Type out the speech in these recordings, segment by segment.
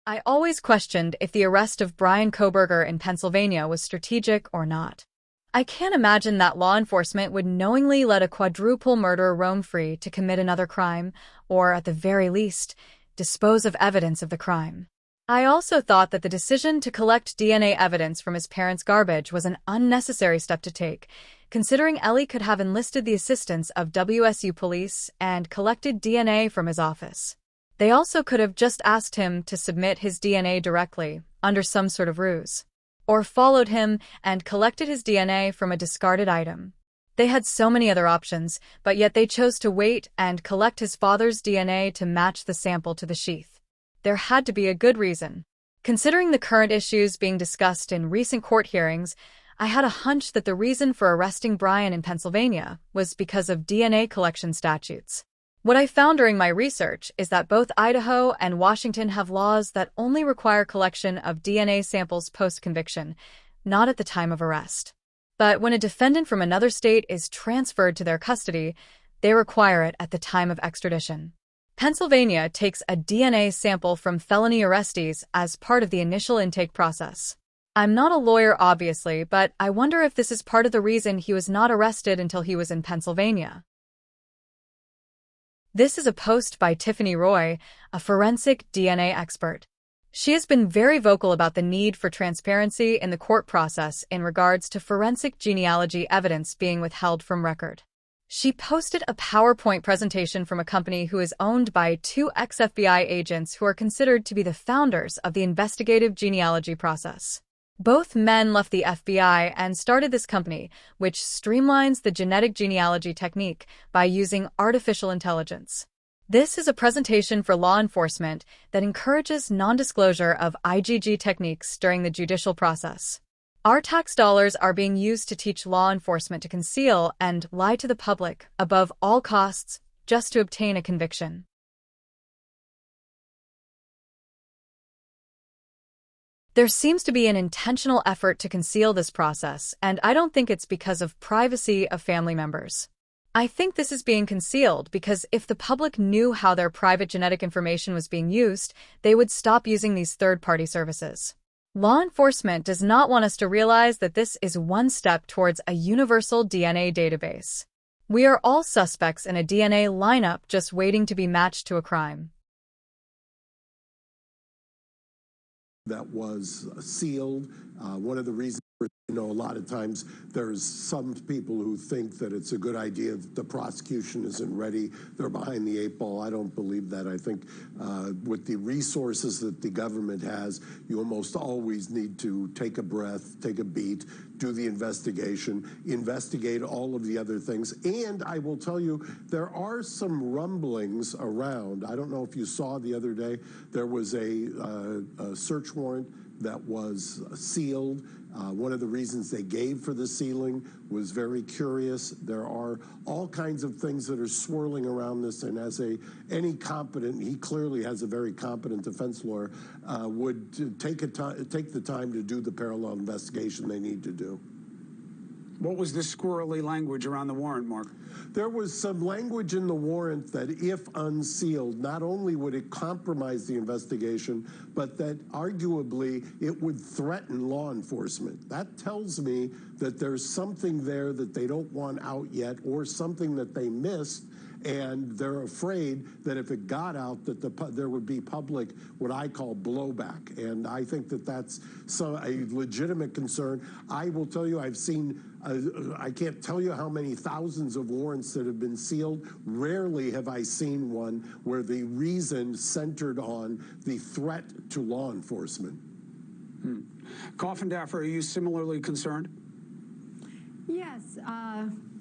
I always questioned if the arrest of Brian Kohberger in Pennsylvania was strategic or not. I can't imagine that law enforcement would knowingly let a quadruple murderer roam free to commit another crime, or, at the very least, dispose of evidence of the crime. I also thought that the decision to collect DNA evidence from his parents' garbage was an unnecessary step to take, considering Ellie could have enlisted the assistance of WSU police and collected DNA from his office. They also could have just asked him to submit his DNA directly, under some sort of ruse, or followed him and collected his DNA from a discarded item. They had so many other options, but yet they chose to wait and collect his father's DNA to match the sample to the sheath. There had to be a good reason. Considering the current issues being discussed in recent court hearings, I had a hunch that the reason for arresting Brian in Pennsylvania was because of DNA collection statutes. What I found during my research is that both Idaho and Washington have laws that only require collection of DNA samples post-conviction, not at the time of arrest. But when a defendant from another state is transferred to their custody, they require it at the time of extradition. Pennsylvania takes a DNA sample from felony arrestees as part of the initial intake process. I'm not a lawyer, obviously, but I wonder if this is part of the reason he was not arrested until he was in Pennsylvania. This is a post by Tiffany Roy, a forensic DNA expert. She has been very vocal about the need for transparency in the court process in regards to forensic genealogy evidence being withheld from record. She posted a PowerPoint presentation from a company who is owned by two ex-FBI agents who are considered to be the founders of the investigative genealogy process. Both men left the FBI and started this company, which streamlines the genetic genealogy technique by using artificial intelligence. This is a presentation for law enforcement that encourages non-disclosure of IGG techniques during the judicial process. Our tax dollars are being used to teach law enforcement to conceal and lie to the public above all costs just to obtain a conviction. There seems to be an intentional effort to conceal this process, and I don't think it's because of privacy of family members. I think this is being concealed because if the public knew how their private genetic information was being used, they would stop using these third-party services. Law enforcement does not want us to realize that this is one step towards a universal DNA database. We are all suspects in a DNA lineup just waiting to be matched to a crime. That was sealed. One of the reasons, a lot of times there's some people who think that it's a good idea if the prosecution isn't ready, they're behind the eight ball. I don't believe that. I think with the resources that the government has, you almost always need to take a breath, take a beat, do the investigation, investigate all of the other things. And I will tell you, there are some rumblings around. I don't know if you saw the other day, there was a search warrant that was sealed. One of the reasons they gave for the sealing was very curious. There are all kinds of things that are swirling around this, and as any competent, he clearly has a very competent defense lawyer, would take the time to do the parallel investigation they need to do. What was this squirrely language around the warrant, Mark? There was some language in the warrant that if unsealed, not only would it compromise the investigation, but that arguably it would threaten law enforcement. That tells me that there's something there that they don't want out yet, or something that they missed, and they're afraid that if it got out that there would be public, what I call blowback. And I think that that's a legitimate concern. I will tell you, I've seen, I can't tell you how many thousands of warrants that have been sealed. Rarely have I seen one where the reason centered on the threat to law enforcement. Coffindaffer, are you similarly concerned? Yes,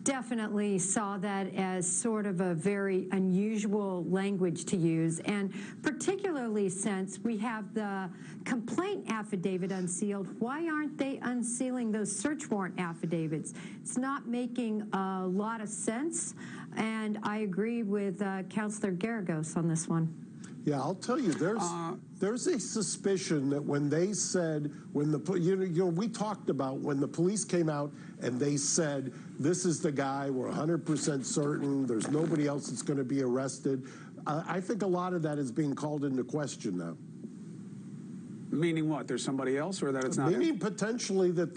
definitely saw that as sort of a very unusual language to use, and particularly since we have the complaint affidavit unsealed, why aren't they unsealing those search warrant affidavits? It's not making a lot of sense, and I agree with Counselor Garagos on this one. Yeah, I'll tell you, there's a suspicion that when they said, we talked about when the police came out and they said, this is the guy, we're 100% certain, there's nobody else that's going to be arrested. I think a lot of that is being called into question now. Meaning what? There's somebody else, or that it's not him? Meaning potentially that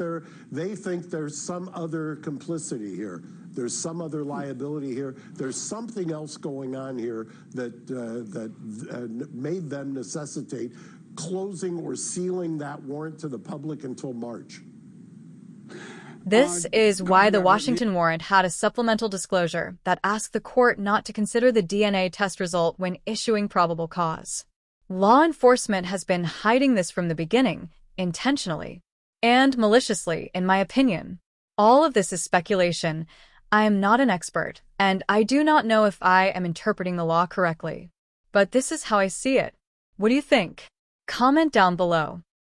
they think there's some other complicity here. There's some other liability here. There's something else going on here that made them necessitate closing or sealing that warrant to the public until March. This is why the Washington warrant had a supplemental disclosure that asked the court not to consider the DNA test result when issuing probable cause. Law enforcement has been hiding this from the beginning, intentionally and maliciously, in my opinion. All of this is speculation. I am not an expert, and I do not know if I am interpreting the law correctly. But this is how I see it. What do you think? Comment down below.